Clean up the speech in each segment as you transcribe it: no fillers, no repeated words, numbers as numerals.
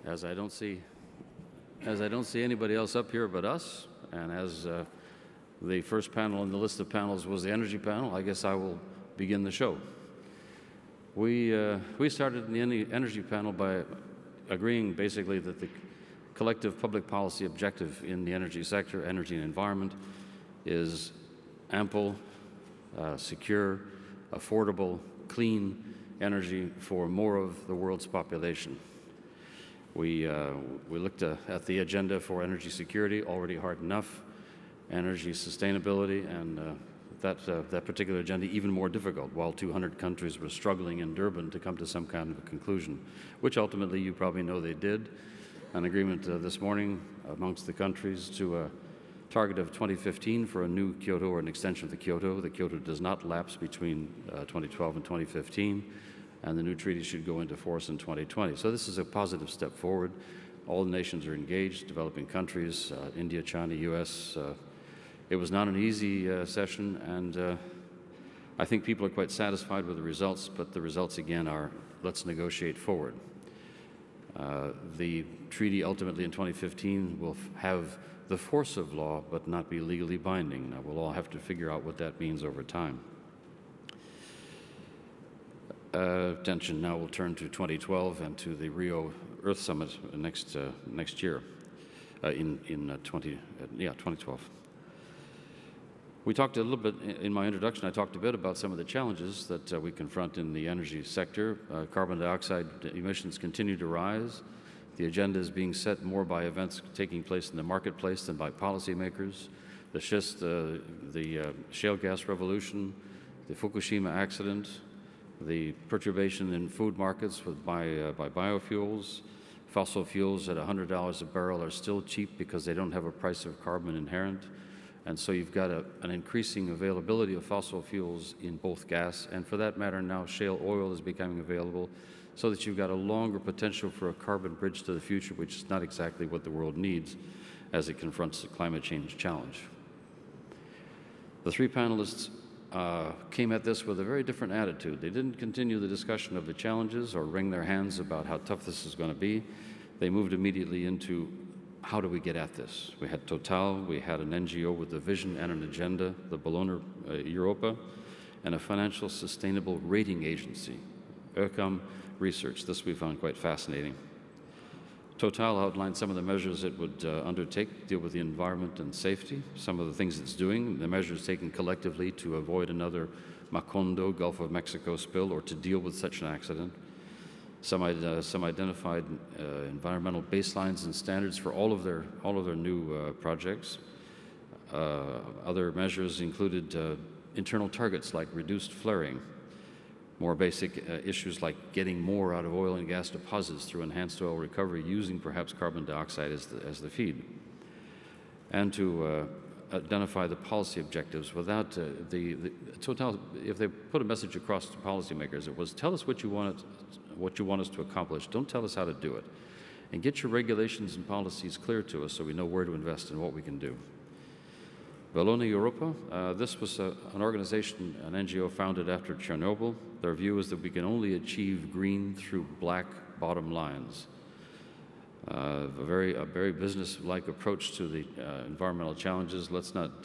as I don't see anybody else up here but us, and as the first panel on the list of panels was the energy panel, I guess I will begin the show. We started in the energy panel by agreeing basically that the collective public policy objective in the energy sector, energy and environment, is ample, secure, affordable, clean energy for more of the world's population. We looked at the agenda for energy security, already hard enough, energy sustainability, and that particular agenda even more difficult, while 200 countries were struggling in Durban to come to some kind of a conclusion, which ultimately you probably know they did. An agreement this morning amongst the countries to a target of 2015 for a new Kyoto or an extension of the Kyoto. The Kyoto does not lapse between 2012 and 2015, and the new treaty should go into force in 2020. So this is a positive step forward. All the nations are engaged, developing countries, India, China, US. It was not an easy session, and I think people are quite satisfied with the results, but the results again are, let's negotiate forward. The treaty ultimately in 2015 will have the force of law, but not be legally binding. Now, we'll all have to figure out what that means over time. Attention now will turn to 2012 and to the Rio Earth Summit next year, in 2012. We talked a little bit in my introduction. I talked a bit about some of the challenges that we confront in the energy sector. Carbon dioxide emissions continue to rise. The agenda is being set more by events taking place in the marketplace than by policymakers. The shale gas revolution, the Fukushima accident, the perturbation in food markets by biofuels. Fossil fuels at $100 a barrel are still cheap because they don't have a price of carbon inherent. And so you've got an increasing availability of fossil fuels in both gas, and for that matter now shale oil is becoming available, so that you've got a longer potential for a carbon bridge to the future, which is not exactly what the world needs as it confronts the climate change challenge. The three panelists came at this with a very different attitude. They didn't continue the discussion of the challenges or wring their hands about how tough this is going to be. They moved immediately into how do we get at this? We had Total, we had an NGO with a vision and an agenda, the Bellona Europa, and a financial sustainable rating agency, Oecam Research. This we found quite fascinating. Total outlined some of the measures it would undertake to deal with the environment and safety, some of the things it's doing, the measures taken collectively to avoid another Macondo, Gulf of Mexico spill, or to deal with such an accident. Some identified environmental baselines and standards for all of their new projects. Other measures included internal targets like reduced flaring, more basic issues like getting more out of oil and gas deposits through enhanced oil recovery, using perhaps carbon dioxide as the feed, and to identify the policy objectives without Total. If they put a message across to policymakers, it was, tell us what you want us to accomplish. Don't tell us how to do it, and get your regulations and policies clear to us so we know where to invest and what we can do. Bellona Europa, this was an organization, an NGO founded after Chernobyl. Their view is that we can only achieve green through black bottom lines. A very business-like approach to the environmental challenges. Let's not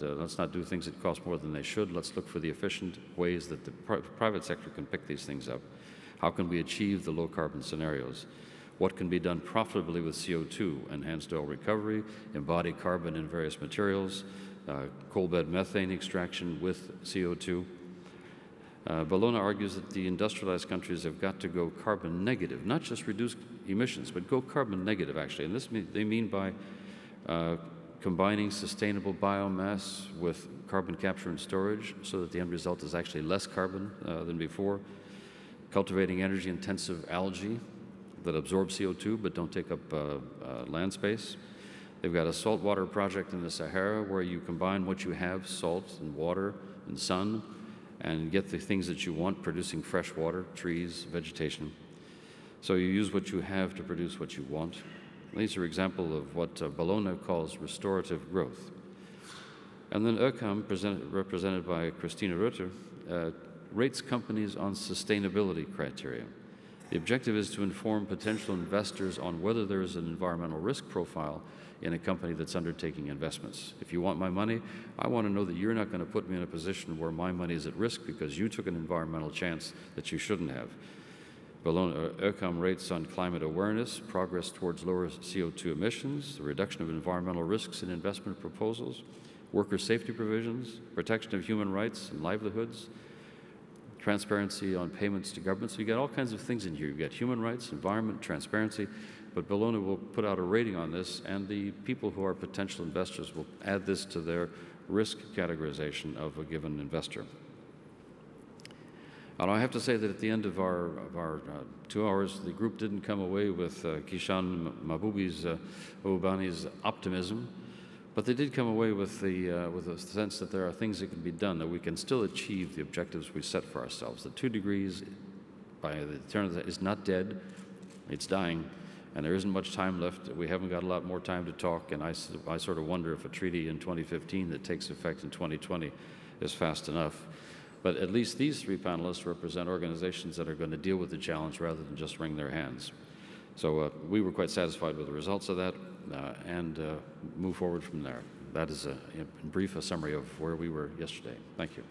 do things that cost more than they should. Let's look for the efficient ways that the private sector can pick these things up. How can we achieve the low-carbon scenarios? What can be done profitably with CO2, enhanced oil recovery, embodied carbon in various materials, coal bed methane extraction with CO2. Bellona argues that the industrialized countries have got to go carbon negative, not just reduce emissions, but go carbon negative, actually. And this they mean by combining sustainable biomass with carbon capture and storage so that the end result is actually less carbon than before, cultivating energy-intensive algae that absorb CO2 but don't take up land space. They've got a saltwater project in the Sahara where you combine what you have, salt and water and sun, and get the things that you want, producing fresh water, trees, vegetation. So you use what you have to produce what you want. These are examples of what Bellona calls restorative growth. And then Oecam, represented by Christina Rutter, rates companies on sustainability criteria. The objective is to inform potential investors on whether there is an environmental risk profile in a company that's undertaking investments. If you want my money, I want to know that you're not going to put me in a position where my money is at risk because you took an environmental chance that you shouldn't have. EUCOM rates on climate awareness, progress towards lower CO2 emissions, the reduction of environmental risks in investment proposals, worker safety provisions, protection of human rights and livelihoods, transparency on payments to governments. So you got all kinds of things in here. You've got human rights, environment, transparency, but Bellona will put out a rating on this, and the people who are potential investors will add this to their risk categorization of a given investor. And I have to say that at the end of our 2 hours, the group didn't come away with Kishan Mahbubani's optimism, but they did come away with a sense that there are things that can be done, that we can still achieve the objectives we set for ourselves. The 2 degrees, by the turn of the, is not dead, it's dying, and there isn't much time left. We haven't got a lot more time to talk, and I sort of wonder if a treaty in 2015 that takes effect in 2020 is fast enough. But at least these 3 panelists represent organizations that are going to deal with the challenge rather than just wring their hands. So we were quite satisfied with the results of that and move forward from there. That is, in brief, a summary of where we were yesterday. Thank you.